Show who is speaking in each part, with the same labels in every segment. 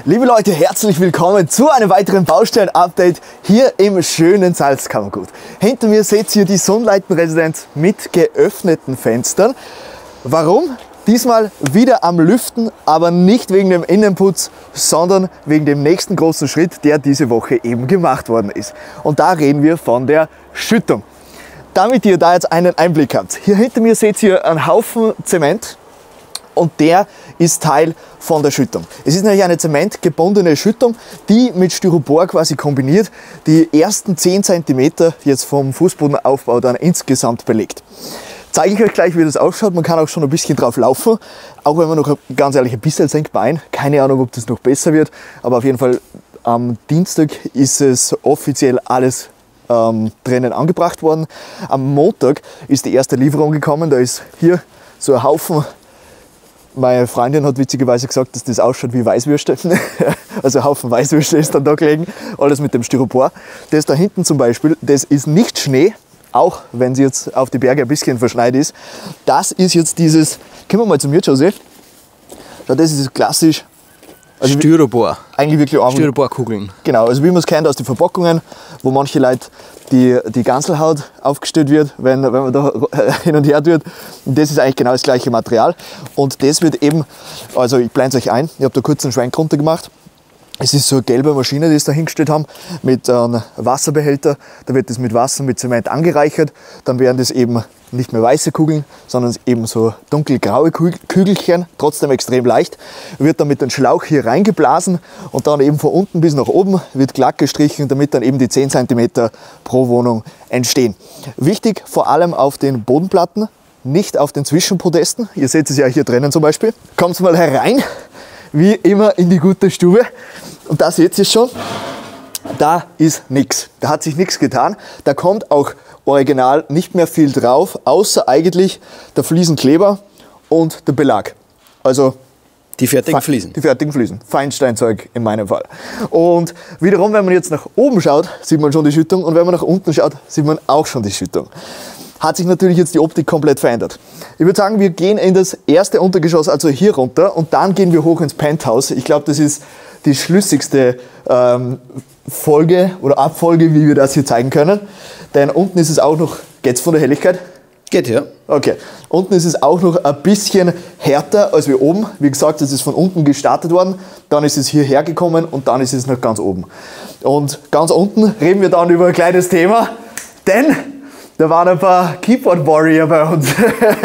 Speaker 1: Liebe Leute, herzlich willkommen zu einem weiteren Baustellen-Update hier im schönen Salzkammergut. Hinter mir seht ihr die Sonnleiten-Residenz mit geöffneten Fenstern. Warum? Diesmal wieder am Lüften, aber nicht wegen dem Innenputz, sondern wegen dem nächsten großen Schritt, der diese Woche eben gemacht worden ist. Und da reden wir von der Schüttung. Damit ihr da jetzt einen Einblick habt. Hier hinter mir seht ihr einen Haufen Zement. Und der ist Teil von der Schüttung. Es ist nämlich eine zementgebundene Schüttung, die mit Styropor quasi kombiniert die ersten 10 cm jetzt vom Fußbodenaufbau dann insgesamt belegt. Zeige ich euch gleich, wie das ausschaut. Man kann auch schon ein bisschen drauf laufen, auch wenn man noch ganz ehrlich ein bisschen senkt ein. Keine Ahnung, ob das noch besser wird, aber auf jeden Fall am Dienstag ist es offiziell alles drinnen angebracht worden. Am Montag ist die erste Lieferung gekommen, da ist hier so ein Haufen. Meine Freundin hat witzigerweise gesagt, dass das ausschaut wie Weißwürste. Also ein Haufen Weißwürste ist dann da gelegen, alles mit dem Styropor. Das da hinten zum Beispiel, das ist nicht Schnee, auch wenn sie jetzt auf die Berge ein bisschen verschneit ist. Das ist jetzt dieses, kommen wir mal zu mir, Jose. Schau, das ist klassisch. Also
Speaker 2: Styropor.
Speaker 1: Eigentlich wirklich einfach.
Speaker 2: Styroporkugeln.
Speaker 1: Genau, also wie man es kennt aus den Verpackungen, wo manche Leute die Ganzelhaut aufgestellt wird, wenn man da hin und her tut. Und das ist eigentlich genau das gleiche Material. Und das wird eben, also ich blende es euch ein, ich habe da kurz einen Schwenk runter gemacht. Es ist so eine gelbe Maschine, die sie da hingestellt haben, mit einem Wasserbehälter. Da wird das mit Wasser, mit Zement angereichert. Dann werden das eben nicht mehr weiße Kugeln, sondern eben so dunkelgraue Kügelchen, trotzdem extrem leicht. Wird dann mit dem Schlauch hier reingeblasen und dann eben von unten bis nach oben wird glatt gestrichen, damit dann eben die 10 cm pro Wohnung entstehen. Wichtig vor allem auf den Bodenplatten, nicht auf den Zwischenpodesten. Ihr seht es ja hier drinnen zum Beispiel. Kommt mal herein, wie immer in die gute Stube. Und da seht ihr schon, da ist nichts. Da hat sich nichts getan. Da kommt auch original nicht mehr viel drauf, außer eigentlich der Fliesenkleber und der Belag. Also
Speaker 2: die fertigen Fliesen.
Speaker 1: Die fertigen Fliesen. Feinsteinzeug in meinem Fall. Und wiederum, wenn man jetzt nach oben schaut, sieht man schon die Schüttung. Und wenn man nach unten schaut, sieht man auch schon die Schüttung. Hat sich natürlich jetzt die Optik komplett verändert. Ich würde sagen, wir gehen in das erste Untergeschoss, also hier runter, und dann gehen wir hoch ins Penthouse. Ich glaube, das ist die schlüssigste Folge oder Abfolge, wie wir das hier zeigen können. Denn unten ist es auch noch, geht's von der Helligkeit?
Speaker 2: Geht, ja.
Speaker 1: Okay. Unten ist es auch noch ein bisschen härter als wir oben. Wie gesagt, es ist von unten gestartet worden, dann ist es hierher gekommen und dann ist es noch ganz oben. Und ganz unten reden wir dann über ein kleines Thema, denn da waren ein paar Keyboard-Warrior bei uns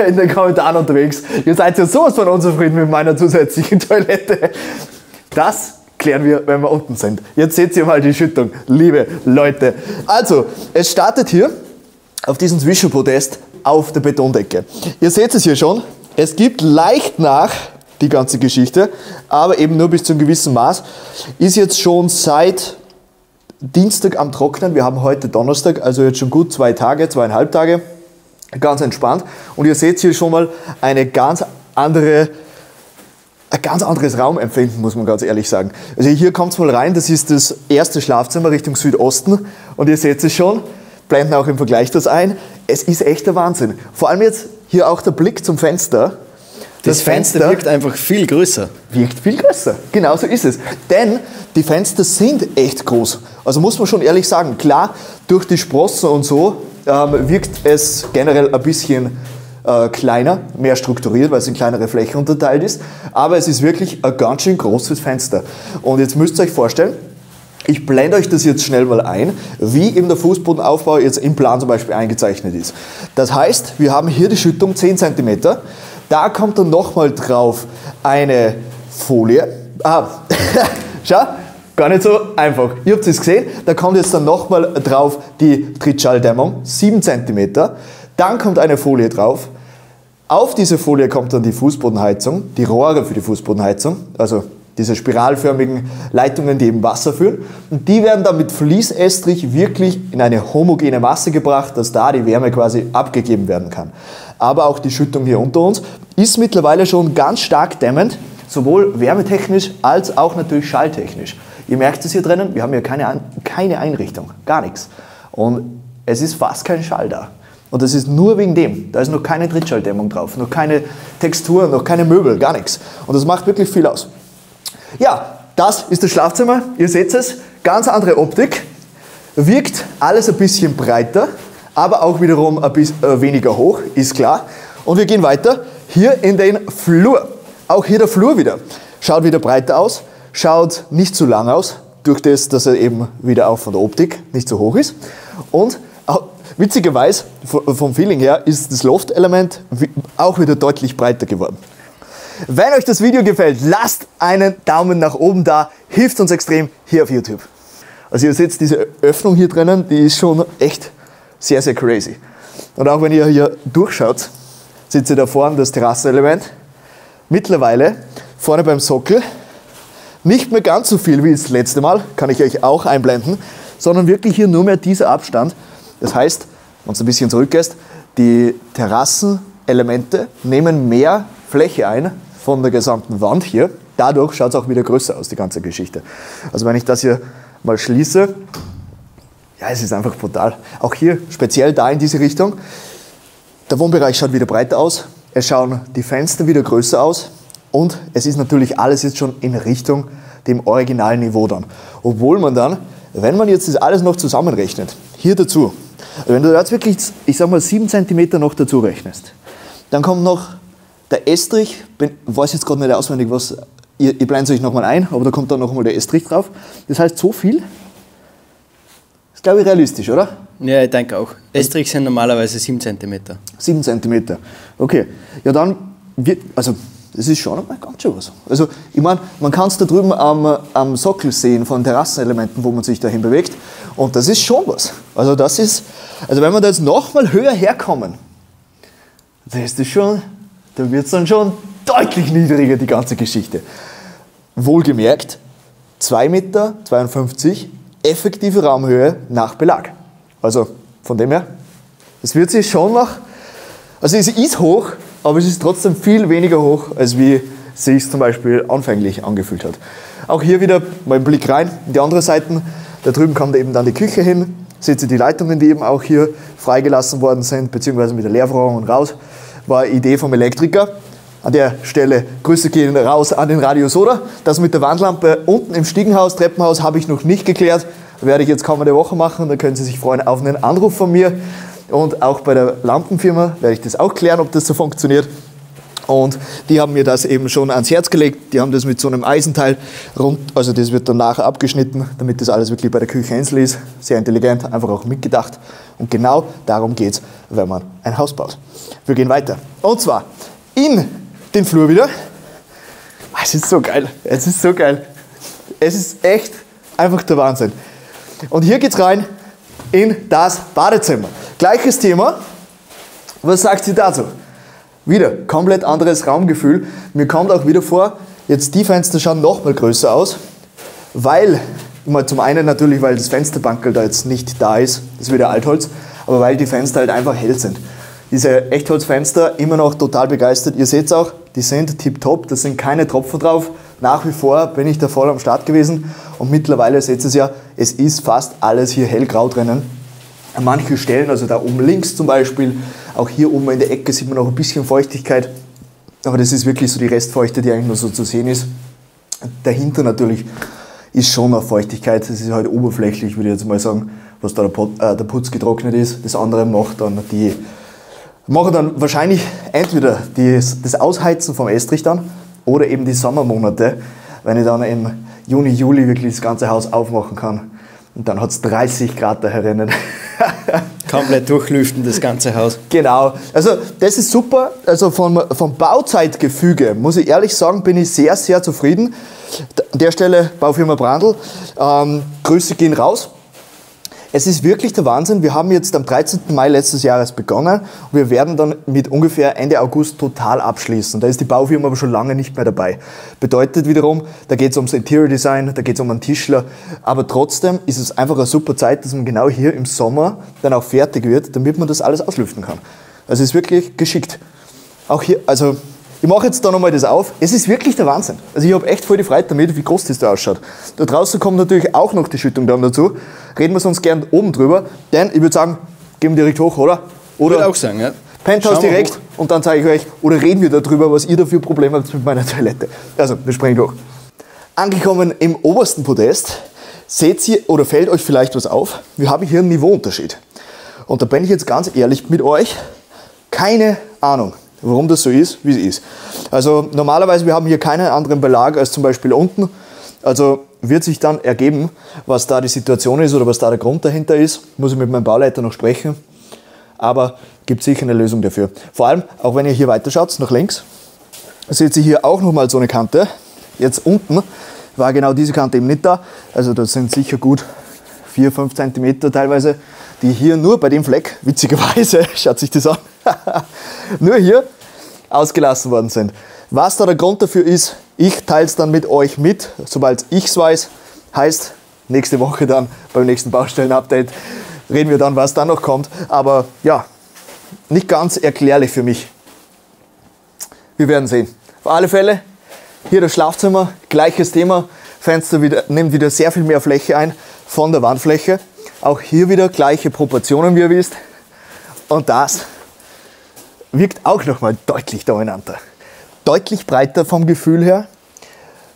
Speaker 1: in den Kommentaren unterwegs. Ihr seid ja sowas von unzufrieden mit meiner zusätzlichen Toilette. Das klären wir, wenn wir unten sind. Jetzt seht ihr mal die Schüttung, liebe Leute. Also, es startet hier auf diesem Zwischenpodest auf der Betondecke. Ihr seht es hier schon, es gibt leicht nach die ganze Geschichte, aber eben nur bis zu einem gewissen Maß. Ist jetzt schon seit Dienstag am Trocknen, wir haben heute Donnerstag, also jetzt schon gut 2 Tage, 2,5 Tage, ganz entspannt. Und ihr seht hier schon mal ein ganz anderes Raumempfinden, muss man ganz ehrlich sagen. Also hier kommt es mal rein, das ist das erste Schlafzimmer Richtung Südosten und ihr seht es schon, blenden auch im Vergleich das ein. Es ist echt der Wahnsinn. Vor allem jetzt hier auch der Blick zum Fenster.
Speaker 2: Das Fenster wirkt einfach viel größer.
Speaker 1: Wirkt viel größer, genau so ist es. Denn die Fenster sind echt groß. Also muss man schon ehrlich sagen, klar, durch die Sprossen und so wirkt es generell ein bisschen kleiner, mehr strukturiert, weil es in kleinere Flächen unterteilt ist. Aber es ist wirklich ein ganz schön großes Fenster. Und jetzt müsst ihr euch vorstellen, ich blende euch das jetzt schnell mal ein, wie eben der Fußbodenaufbau jetzt im Plan zum Beispiel eingezeichnet ist. Das heißt, wir haben hier die Schüttung 10 cm. Da kommt dann nochmal drauf eine Folie. Schau, gar nicht so einfach. Ihr habt es gesehen, da kommt jetzt dann nochmal drauf die Trittschalldämmung, 7 cm. Dann kommt eine Folie drauf. Auf diese Folie kommt dann die Fußbodenheizung, die Rohre für die Fußbodenheizung, also diese spiralförmigen Leitungen, die eben Wasser führen. Und die werden dann mit Fließestrich wirklich in eine homogene Masse gebracht, dass da die Wärme quasi abgegeben werden kann. Aber auch die Schüttung hier unter uns ist mittlerweile schon ganz stark dämmend, sowohl wärmetechnisch als auch natürlich schalltechnisch. Ihr merkt es hier drinnen, wir haben hier keine Einrichtung, gar nichts. Und es ist fast kein Schall da. Und das ist nur wegen dem. Da ist noch keine Trittschalldämmung drauf, noch keine Textur, noch keine Möbel, gar nichts. Und das macht wirklich viel aus. Ja, Das ist das Schlafzimmer, ihr seht es, ganz andere Optik, wirkt alles ein bisschen breiter, aber auch wiederum ein bisschen weniger hoch, ist klar. Und wir gehen weiter, hier in den Flur. Auch hier der Flur wieder. Schaut wieder breiter aus, schaut nicht zu lang aus, durch das, dass er eben wieder auch von der Optik nicht so hoch ist. Und witzigerweise, vom Feeling her, ist das Loft-Element auch wieder deutlich breiter geworden. Wenn euch das Video gefällt, lasst einen Daumen nach oben da, hilft uns extrem hier auf YouTube. Also ihr seht, diese Öffnung hier drinnen, die ist schon echt sehr, sehr crazy. Und auch wenn ihr hier durchschaut, seht ihr da vorne das Terrassenelement. Mittlerweile vorne beim Sockel nicht mehr ganz so viel wie das letzte Mal, kann ich euch auch einblenden, sondern wirklich hier nur mehr dieser Abstand. Das heißt, wenn du ein bisschen zurückgehst, die Terrassenelemente nehmen mehr Fläche ein von der gesamten Wand hier. Dadurch schaut es auch wieder größer aus, die ganze Geschichte. Also wenn ich das hier mal schließe, ja, es ist einfach brutal. Auch hier, speziell da in diese Richtung, der Wohnbereich schaut wieder breiter aus, es schauen die Fenster wieder größer aus und es ist natürlich alles jetzt schon in Richtung dem originalen Niveau dann. Obwohl man dann, wenn man jetzt das alles noch zusammenrechnet, hier dazu, also wenn du jetzt wirklich, ich sag mal 7 cm noch dazu rechnest, dann kommt noch der Estrich, ich weiß jetzt gerade nicht auswendig, was, ihr blendet euch nochmal ein, aber da kommt dann nochmal der Estrich drauf. Das heißt, so viel ist, glaube ich, realistisch, oder?
Speaker 2: Ja, ich denke auch. Estrich sind normalerweise 7 cm.
Speaker 1: 7 cm, okay. Ja, dann wird, also das ist schon einmal ganz schön was. Also ich meine, man kann es da drüben am Sockel sehen von Terrassenelementen, wo man sich dahin bewegt. Und das ist schon was. Also das ist, also wenn wir da jetzt nochmal höher herkommen, da ist das schon, da wird es dann schon deutlich niedriger, die ganze Geschichte. Wohlgemerkt, 2,52 Meter, effektive Raumhöhe nach Belag. Also von dem her, es wird sich schon noch, also es ist hoch, aber es ist trotzdem viel weniger hoch, als wie es sich zum Beispiel anfänglich angefühlt hat. Auch hier wieder mal einen Blick rein in die andere Seite. Da drüben kommt eben dann die Küche hin. Seht ihr die Leitungen, die eben auch hier freigelassen worden sind, beziehungsweise mit der Leerrohrung und raus. War eine Idee vom Elektriker. An der Stelle Grüße gehen raus an den Radio Soda. Das mit der Wandlampe unten im Stiegenhaus, Treppenhaus, habe ich noch nicht geklärt. Werde ich jetzt kommende Woche machen. Da können Sie sich freuen auf einen Anruf von mir. Und auch bei der Lampenfirma werde ich das auch klären, ob das so funktioniert. Und die haben mir das eben schon ans Herz gelegt. Die haben das mit so einem Eisenteil rund, also das wird dann nachher abgeschnitten, damit das alles wirklich bei der Küche einzeln ist. Sehr intelligent, einfach auch mitgedacht. Und genau darum geht es, wenn man ein Haus baut. Wir gehen weiter. Und zwar in den Flur wieder. Es ist so geil. Es ist so geil. Es ist echt einfach der Wahnsinn. Und hier geht's rein in das Badezimmer. Gleiches Thema. Was sagt sie dazu? Wieder komplett anderes Raumgefühl. Mir kommt auch wieder vor, jetzt die Fenster schauen noch mal größer aus, weil, zum einen natürlich, weil das Fensterbankerl da jetzt nicht da ist, das ist wieder Altholz, aber weil die Fenster halt einfach hell sind. Diese Echtholzfenster, immer noch total begeistert. Ihr seht es auch, die sind tipptopp, da sind keine Tropfen drauf. Nach wie vor bin ich da voll am Start gewesen und mittlerweile seht ihr es ja, es ist fast alles hier hellgrau drinnen. An manchen Stellen, also da oben links zum Beispiel, auch hier oben in der Ecke sieht man noch ein bisschen Feuchtigkeit, aber das ist wirklich so die Restfeuchte, die eigentlich nur so zu sehen ist. Dahinter natürlich ist schon noch Feuchtigkeit, das ist halt oberflächlich, würde ich jetzt mal sagen, was da der Putz getrocknet ist. Das andere machen dann wahrscheinlich entweder das Ausheizen vom Estrich dann oder eben die Sommermonate, wenn ich dann im Juni, Juli wirklich das ganze Haus aufmachen kann. Und dann hat es 30 Grad da herinnen.
Speaker 2: Komplett durchlüften, das ganze Haus.
Speaker 1: Genau. Also das ist super. Also vom Bauzeitgefüge, muss ich ehrlich sagen, bin ich sehr, sehr zufrieden. An der Stelle Baufirma Brandl. Grüße gehen raus. Es ist wirklich der Wahnsinn. Wir haben jetzt am 13. Mai letztes Jahres begonnen und wir werden dann mit ungefähr Ende August total abschließen. Da ist die Baufirma aber schon lange nicht mehr dabei. Bedeutet wiederum, da geht es ums Interior Design, da geht es um einen Tischler, aber trotzdem ist es einfach eine super Zeit, dass man genau hier im Sommer dann auch fertig wird, damit man das alles auslüften kann. Also es ist wirklich geschickt. Auch hier, also ich mache jetzt da nochmal das auf. Es ist wirklich der Wahnsinn. Also ich habe echt voll die Freude damit, wie groß das da ausschaut. Da draußen kommt natürlich auch noch die Schüttung dann dazu. Reden wir sonst gern oben drüber, denn ich würde sagen, gehen wir direkt hoch, oder?
Speaker 2: Oder ich würde auch sagen, ja.
Speaker 1: Penthouse direkt und dann zeige ich euch, oder reden wir darüber, was ihr da für Probleme habt mit meiner Toilette. Also, wir springen hoch. Angekommen im obersten Podest, seht ihr oder fällt euch vielleicht was auf? Wir haben hier einen Niveauunterschied. Und da bin ich jetzt ganz ehrlich mit euch, keine Ahnung, warum das so ist, wie es ist. Also normalerweise, wir haben hier keinen anderen Belag als zum Beispiel unten. Also wird sich dann ergeben, was da die Situation ist oder was da der Grund dahinter ist. Muss ich mit meinem Bauleiter noch sprechen. Aber gibt sicher eine Lösung dafür. Vor allem, auch wenn ihr hier weiter schaut, nach links, seht ihr hier auch nochmal so eine Kante. Jetzt unten war genau diese Kante eben nicht da. Also das sind sicher gut 4-5 cm teilweise, die hier nur bei dem Fleck, witzigerweise, schaut sich das an, nur hier ausgelassen worden sind. Was da der Grund dafür ist, ich teile es dann mit euch mit, sobald ich es weiß. Heißt, nächste Woche dann beim nächsten Baustellen-Update reden wir dann, was dann noch kommt. Aber ja, nicht ganz erklärlich für mich. Wir werden sehen. Auf alle Fälle, hier das Schlafzimmer, gleiches Thema. Fenster nimmt wieder sehr viel mehr Fläche ein von der Wandfläche. Auch hier wieder gleiche Proportionen, wie ihr wisst. Und das wirkt auch nochmal deutlich dominanter. Deutlich breiter vom Gefühl her.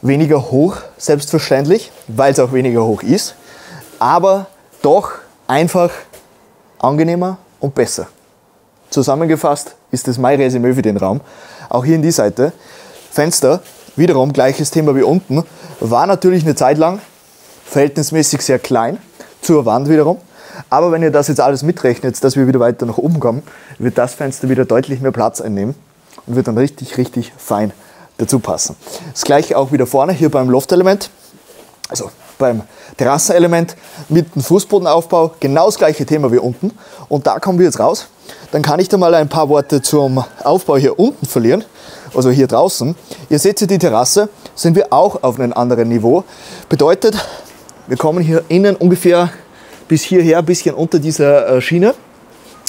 Speaker 1: Weniger hoch, selbstverständlich, weil es auch weniger hoch ist. Aber doch einfach angenehmer und besser. Zusammengefasst ist das mein Resümee für den Raum. Auch hier in die Seite. Fenster, wiederum gleiches Thema wie unten, war natürlich eine Zeit lang verhältnismäßig sehr klein, zur Wand wiederum. Aber wenn ihr das jetzt alles mitrechnet, dass wir wieder weiter nach oben kommen, wird das Fenster wieder deutlich mehr Platz einnehmen und wird dann richtig, richtig fein dazu passen. Das gleiche auch wieder vorne, hier beim Loftelement, also beim Terrassenelement mit dem Fußbodenaufbau, genau das gleiche Thema wie unten. Und da kommen wir jetzt raus. Dann kann ich da mal ein paar Worte zum Aufbau hier unten verlieren, also hier draußen. Ihr seht hier die Terrasse, sind wir auch auf einem anderen Niveau. Bedeutet, wir kommen hier innen ungefähr bis hierher, ein bisschen unter dieser Schiene.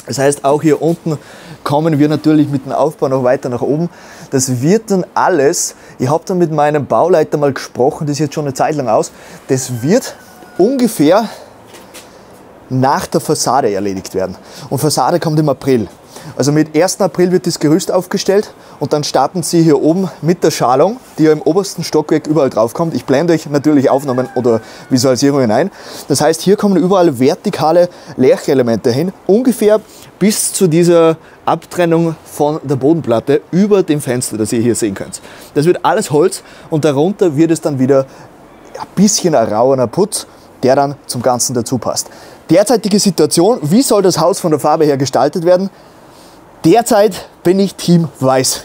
Speaker 1: Das heißt, auch hier unten kommen wir natürlich mit dem Aufbau noch weiter nach oben. Das wird dann alles, ich habe dann mit meinem Bauleiter mal gesprochen, das ist jetzt schon eine Zeit lang aus, das wird ungefähr nach der Fassade erledigt werden. Und Fassade kommt im April. Also mit 1. April wird das Gerüst aufgestellt und dann starten sie hier oben mit der Schalung, die ja im obersten Stockwerk überall drauf kommt. Ich blende euch natürlich Aufnahmen oder Visualisierungen ein. Das heißt, hier kommen überall vertikale Lärchelemente hin, ungefähr bis zu dieser Abtrennung von der Bodenplatte über dem Fenster, das ihr hier sehen könnt. Das wird alles Holz und darunter wird es dann wieder ein bisschen ein rauer Putz, der dann zum Ganzen dazu passt. Derzeitige Situation, wie soll das Haus von der Farbe her gestaltet werden? Derzeit bin ich Team Weiß.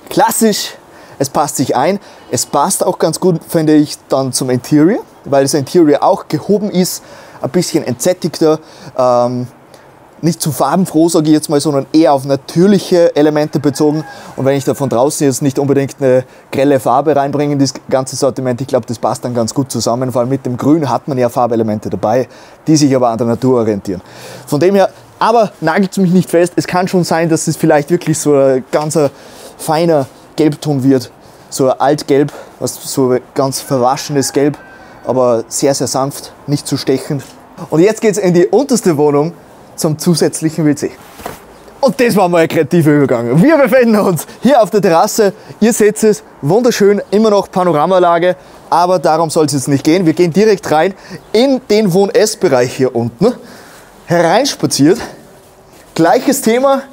Speaker 1: Klassisch, es passt sich ein. Es passt auch ganz gut, finde ich, dann zum Interior, weil das Interior auch gehoben ist, ein bisschen entsättigter, nicht zu farbenfroh, sage ich jetzt mal, sondern eher auf natürliche Elemente bezogen. Und wenn ich da von draußen jetzt nicht unbedingt eine grelle Farbe reinbringe in das ganze Sortiment, ich glaube, das passt dann ganz gut zusammen. Vor allem mit dem Grün hat man ja Farbelemente dabei, die sich aber an der Natur orientieren. Von dem her, aber nagelt mich nicht fest, es kann schon sein, dass es vielleicht wirklich so ein ganz feiner Gelbton wird. So ein Altgelb, so ein ganz verwaschenes Gelb, aber sehr, sehr sanft, nicht zu stechend. Und jetzt geht es in die unterste Wohnung zum zusätzlichen WC. Und das war mal ein kreativer Übergang. Wir befinden uns hier auf der Terrasse. Ihr seht es, wunderschön, immer noch Panoramalage, aber darum soll es jetzt nicht gehen. Wir gehen direkt rein in den Wohn-Ess-Bereich hier unten. Hereinspaziert. Gleiches Thema.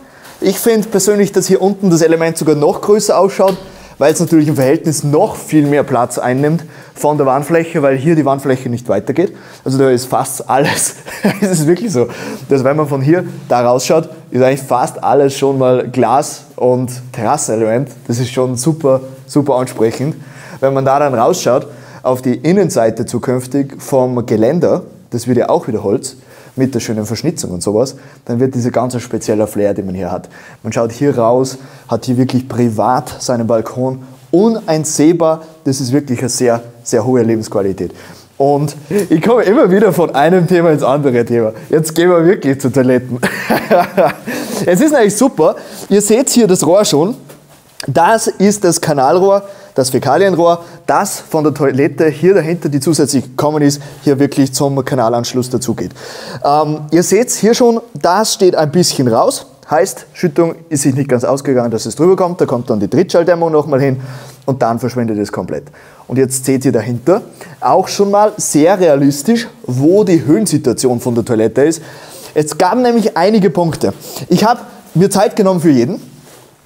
Speaker 1: Ich finde persönlich, dass hier unten das Element sogar noch größer ausschaut, weil es natürlich im Verhältnis noch viel mehr Platz einnimmt von der Wandfläche, weil hier die Wandfläche nicht weitergeht. Also da ist fast alles, es ist wirklich so, dass wenn man von hier da rausschaut, ist eigentlich fast alles schon mal Glas und Terrassenelement. Das ist schon super, super ansprechend. Wenn man da dann rausschaut auf die Innenseite zukünftig vom Geländer, das wird ja auch wieder Holz, mit der schönen Verschnitzung und sowas, dann wird dieser ganz spezieller Flair, den man hier hat. Man schaut hier raus, hat hier wirklich privat seinen Balkon, uneinsehbar. Das ist wirklich eine sehr, sehr hohe Lebensqualität. Und ich komme immer wieder von einem Thema ins andere Thema. Jetzt gehen wir wirklich zu Toiletten. Es ist eigentlich super. Ihr seht hier das Rohr schon. Das ist das Kanalrohr, das Fäkalienrohr, das von der Toilette hier dahinter, die zusätzlich gekommen ist, hier wirklich zum Kanalanschluss dazu geht. Ihr seht hier schon, das steht ein bisschen raus. Heißt, Schüttung ist sich nicht ganz ausgegangen, dass es drüber kommt. Da kommt dann die Trittschalldämmung nochmal hin. und dann verschwindet es komplett. Und jetzt seht ihr dahinter auch schon mal sehr realistisch, wo die Höhensituation von der Toilette ist. Es gab nämlich einige Punkte. Ich habe mir Zeit genommen für jeden,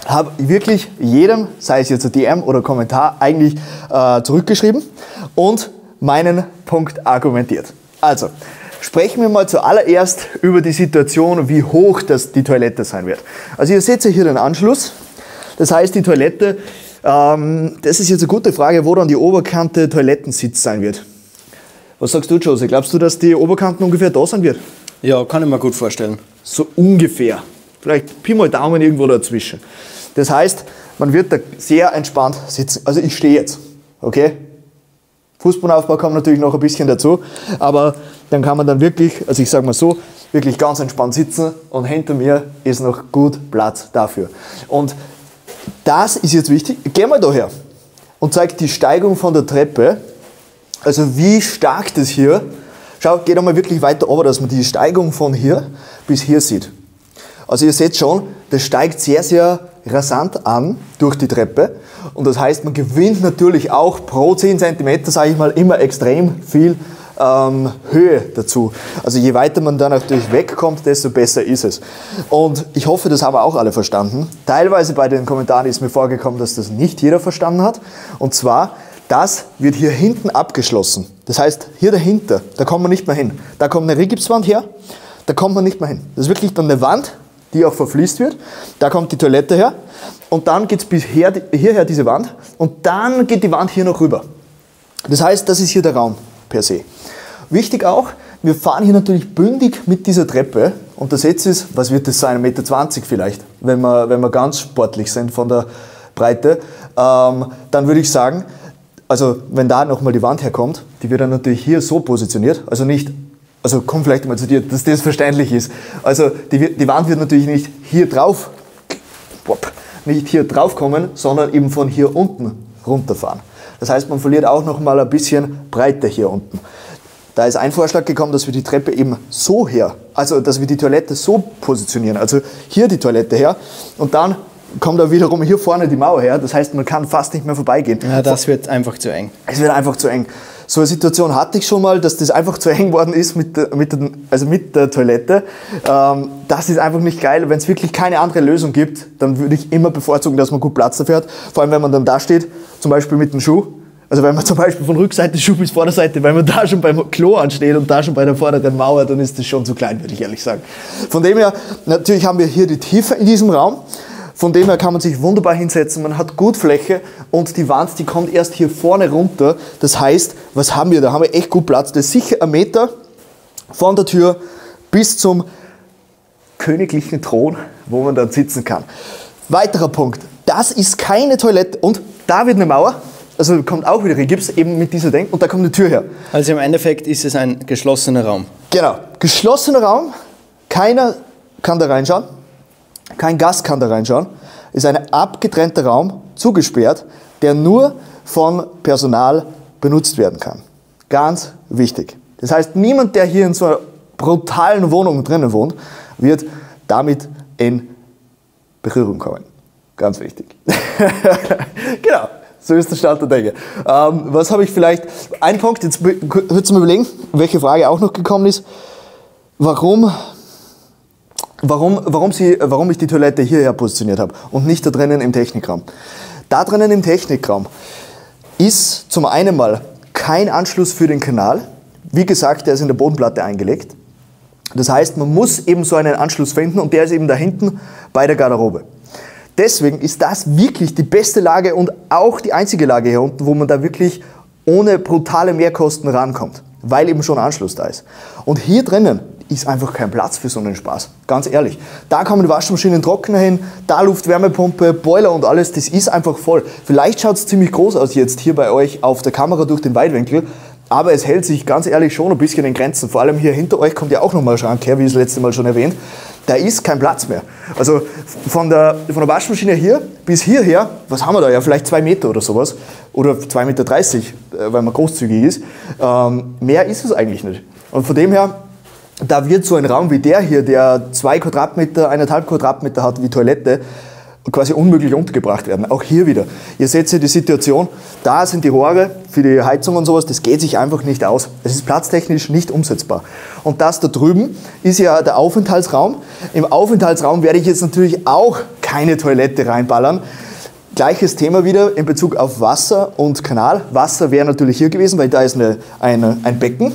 Speaker 1: habe wirklich jedem, sei es jetzt ein DM oder Kommentar, eigentlich zurückgeschrieben und meinen Punkt argumentiert. Also, sprechen wir mal zuallererst über die Situation, wie hoch die Toilette sein wird. Also ihr seht ja hier den Anschluss. Das heißt, die Toilette, das ist jetzt eine gute Frage, wo dann die Oberkante Toilettensitz sein wird. Was sagst du, Jose? Glaubst du, dass die Oberkante ungefähr da sein wird?
Speaker 2: Ja, kann ich mir gut vorstellen.
Speaker 1: So ungefähr. Vielleicht Pi mal Daumen irgendwo dazwischen. Das heißt, man wird da sehr entspannt sitzen. Also ich stehe jetzt, okay? Fußbodenaufbau kommt natürlich noch ein bisschen dazu, aber dann kann man dann wirklich, also ich sage mal so, wirklich ganz entspannt sitzen und hinter mir ist noch gut Platz dafür. Und das ist jetzt wichtig. Geh mal daher und zeig die Steigung von der Treppe, also wie stark das hier, schau, geh da mal wirklich weiter runter, dass man die Steigung von hier bis hier sieht. Also ihr seht schon, das steigt sehr, sehr rasant an durch die Treppe und das heißt, man gewinnt natürlich auch pro 10 cm, sage ich mal, immer extrem viel Höhe dazu. Also je weiter man dann natürlich wegkommt, desto besser ist es. Und ich hoffe, das haben auch alle verstanden. Teilweise bei den Kommentaren ist mir vorgekommen, dass das nicht jeder verstanden hat. Und zwar, das wird hier hinten abgeschlossen. Das heißt, hier dahinter, da kommt man nicht mehr hin. Da kommt eine Rigipswand her, da kommt man nicht mehr hin. Das ist wirklich dann eine Wand, die auch verfließt wird. Da kommt die Toilette her und dann geht es bis hierher diese Wand und dann geht die Wand hier noch rüber. Das heißt, das ist hier der Raum per se. Wichtig auch, wir fahren hier natürlich bündig mit dieser Treppe und das jetzt ist, was wird das sein, 1,20 Meter vielleicht, wenn wir ganz sportlich sind von der Breite, dann würde ich sagen, also wenn da nochmal die Wand herkommt, die wird dann natürlich hier so positioniert, also nicht, also komm vielleicht mal zu dir, dass das verständlich ist, also die Wand wird natürlich nicht hier drauf kommen, sondern eben von hier unten runterfahren. Das heißt, man verliert auch nochmal ein bisschen Breite hier unten. Da ist ein Vorschlag gekommen, dass wir die Treppe eben so her, also dass wir die Toilette so positionieren, also hier die Toilette her und dann kommt da wiederum hier vorne die Mauer her, das heißt, man kann fast nicht mehr vorbeigehen.
Speaker 2: Ja, das wird einfach zu eng.
Speaker 1: Es wird einfach zu eng. So eine Situation hatte ich schon mal, dass das einfach zu eng worden ist mit der Toilette. Das ist einfach nicht geil. Wenn es wirklich keine andere Lösung gibt, dann würde ich immer bevorzugen, dass man gut Platz dafür hat. Vor allem, wenn man dann da steht, zum Beispiel mit dem Schuh. Also wenn man zum Beispiel von Rückseite Schuh bis Vorderseite, wenn man da schon beim Klo ansteht und da schon bei der vorderen Mauer, dann ist das schon zu klein, würde ich ehrlich sagen. Von dem her, natürlich haben wir hier die Tiefe in diesem Raum. Von dem her kann man sich wunderbar hinsetzen, man hat gut Fläche und die Wand, die kommt erst hier vorne runter. Das heißt, was haben wir? Da haben wir echt gut Platz. Das ist sicher 1 Meter von der Tür bis zum königlichen Thron, wo man dann sitzen kann. Weiterer Punkt, das ist keine Toilette und da wird eine Mauer. Also kommt auch wieder Gips eben mit dieser Denk und da kommt eine Tür her.
Speaker 2: Also im Endeffekt ist es ein geschlossener Raum.
Speaker 1: Genau, geschlossener Raum, keiner kann da reinschauen, kein Gast kann da reinschauen. Ist ein abgetrennter Raum, zugesperrt, der nur von Personal benutzt werden kann. Ganz wichtig. Das heißt, niemand, der hier in so einer brutalen Wohnung drinnen wohnt, wird damit in Berührung kommen. Ganz wichtig. Genau. So ist der Stand der Dinge. Was habe ich vielleicht? Ein Punkt, jetzt kurz mal überlegen, welche Frage auch noch gekommen ist. Warum ich die Toilette hierher positioniert habe und nicht da drinnen im Technikraum. Da drinnen im Technikraum ist zum einen mal kein Anschluss für den Kanal. Wie gesagt, der ist in der Bodenplatte eingelegt. Das heißt, man muss eben so einen Anschluss finden und der ist eben da hinten bei der Garderobe. Deswegen ist das wirklich die beste Lage und auch die einzige Lage hier unten, wo man da wirklich ohne brutale Mehrkosten rankommt, weil eben schon Anschluss da ist. Und hier drinnen ist einfach kein Platz für so einen Spaß, ganz ehrlich. Da kommen die Waschmaschinen, Trockner hin, da Luft-Wärmepumpe, Boiler und alles, das ist einfach voll. Vielleicht schaut es ziemlich groß aus jetzt hier bei euch auf der Kamera durch den Weitwinkel, aber es hält sich ganz ehrlich schon ein bisschen in Grenzen. Vor allem hier hinter euch kommt ja auch nochmal ein Schrank her, wie das letzte Mal schon erwähnt. Da ist kein Platz mehr. Also von der Waschmaschine hier bis hierher, was haben wir da? Ja, vielleicht 2 Meter oder sowas. Oder 2,30 Meter, weil man großzügig ist. Mehr ist es eigentlich nicht. Und von dem her, da wird so ein Raum wie der hier, der 2 Quadratmeter, 1,5 Quadratmeter hat wie Toilette, quasi unmöglich untergebracht werden. Auch hier wieder. Ihr seht ja die Situation, da sind die Rohre für die Heizung und sowas, das geht sich einfach nicht aus. Es ist platztechnisch nicht umsetzbar. Und das da drüben ist ja der Aufenthaltsraum. Im Aufenthaltsraum werde ich jetzt natürlich auch keine Toilette reinballern. Gleiches Thema wieder in Bezug auf Wasser und Kanal. Wasser wäre natürlich hier gewesen, weil da ist ein Becken,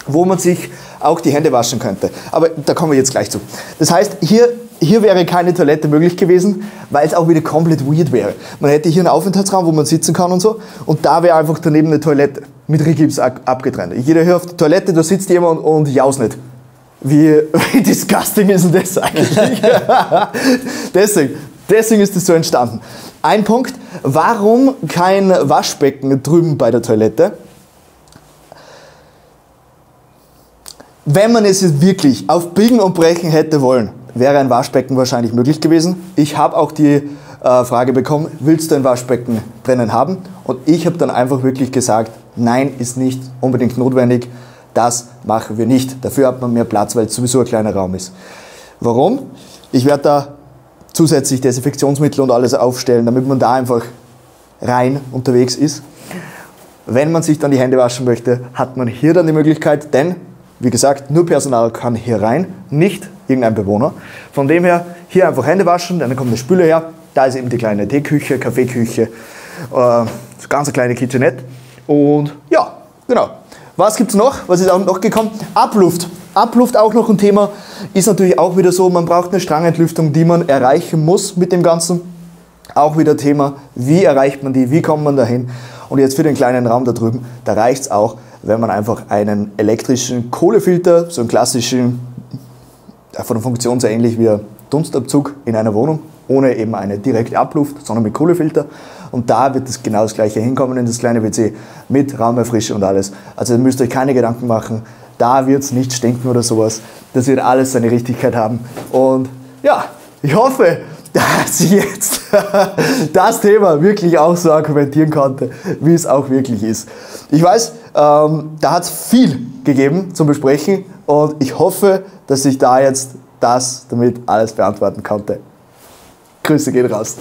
Speaker 1: wo man sich auch die Hände waschen könnte. Aber da kommen wir jetzt gleich zu. Das heißt, hier wäre keine Toilette möglich gewesen, weil es auch wieder komplett weird wäre. Man hätte hier einen Aufenthaltsraum, wo man sitzen kann und so, und da wäre einfach daneben eine Toilette mit Rigips abgetrennt. Jeder hier auf der Toilette, da sitzt jemand und jaust nicht. Wie disgusting ist denn das eigentlich? Deswegen ist das so entstanden. Ein Punkt, warum kein Waschbecken drüben bei der Toilette? Wenn man es jetzt wirklich auf Biegen und Brechen hätte wollen, wäre ein Waschbecken wahrscheinlich möglich gewesen. Ich habe auch die Frage bekommen, willst du ein Waschbecken drinnen haben? Und ich habe dann einfach wirklich gesagt, nein, ist nicht unbedingt notwendig, das machen wir nicht. Dafür hat man mehr Platz, weil es sowieso ein kleiner Raum ist. Warum? Ich werde da zusätzlich Desinfektionsmittel und alles aufstellen, damit man da einfach rein unterwegs ist. Wenn man sich dann die Hände waschen möchte, hat man hier dann die Möglichkeit, denn, wie gesagt, nur Personal kann hier rein, nicht irgendein Bewohner. Von dem her, hier einfach Hände waschen, dann kommt eine Spüle her, da ist eben die kleine Teeküche, Kaffeeküche, ganz eine kleine Kitchenette. Und ja, genau. Was gibt es noch? Was ist auch noch gekommen? Abluft. Abluft auch noch ein Thema. Ist natürlich auch wieder so, man braucht eine Strangentlüftung, die man erreichen muss mit dem Ganzen. Auch wieder Thema, wie erreicht man die, wie kommt man dahin? Und jetzt für den kleinen Raum da drüben, da reicht es auch, wenn man einfach einen elektrischen Kohlefilter, so einen klassischen, von der Funktion sehr ähnlich wie ein Dunstabzug in einer Wohnung, ohne eben eine direkte Abluft, sondern mit Kohlefilter. Und da wird das genau das gleiche hinkommen in das kleine WC mit Raumerfrische und alles. Also müsst ihr euch keine Gedanken machen, da wird es nicht stinken oder sowas. Das wird alles seine Richtigkeit haben. Und ja, ich hoffe, dass ich jetzt das Thema wirklich auch so argumentieren konnte, wie es auch wirklich ist. Ich weiß, da hat es viel gegeben zum Besprechen und ich hoffe, dass ich da jetzt das damit alles beantworten konnte. Grüße gehen raus.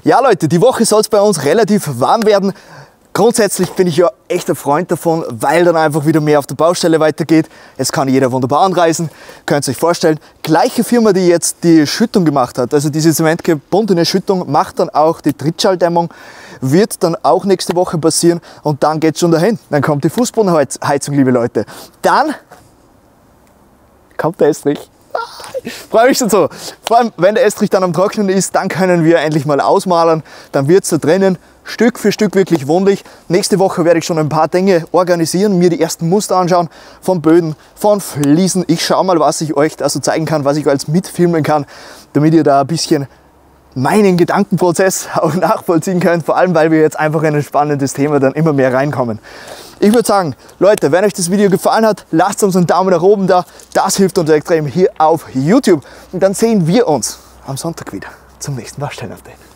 Speaker 1: Ja Leute, die Woche soll es bei uns relativ warm werden. Grundsätzlich bin ich ja echt ein Freund davon, weil dann einfach wieder mehr auf der Baustelle weitergeht. Es kann jeder wunderbar anreisen, könnt ihr euch vorstellen. Gleiche Firma, die jetzt die Schüttung gemacht hat, also diese zementgebundene Schüttung, macht dann auch die Trittschalldämmung, wird dann auch nächste Woche passieren und dann geht es schon dahin. Dann kommt die Fußbodenheizung, liebe Leute. Dann kommt der Estrich. Ich freue mich schon so. Vor allem, wenn der Estrich dann am Trocknen ist, dann können wir endlich mal ausmalen. Dann wird es da drinnen Stück für Stück wirklich wohnlich. Nächste Woche werde ich schon ein paar Dinge organisieren, mir die ersten Muster anschauen, von Böden, von Fliesen. Ich schaue mal, was ich euch da so zeigen kann, was ich als mitfilmen kann, damit ihr da ein bisschen meinen Gedankenprozess auch nachvollziehen könnt. Vor allem, weil wir jetzt einfach in ein spannendes Thema dann immer mehr reinkommen. Ich würde sagen, Leute, wenn euch das Video gefallen hat, lasst uns einen Daumen nach oben da. Das hilft uns extrem hier auf YouTube. Und dann sehen wir uns am Sonntag wieder zum nächsten Baustellenupdate.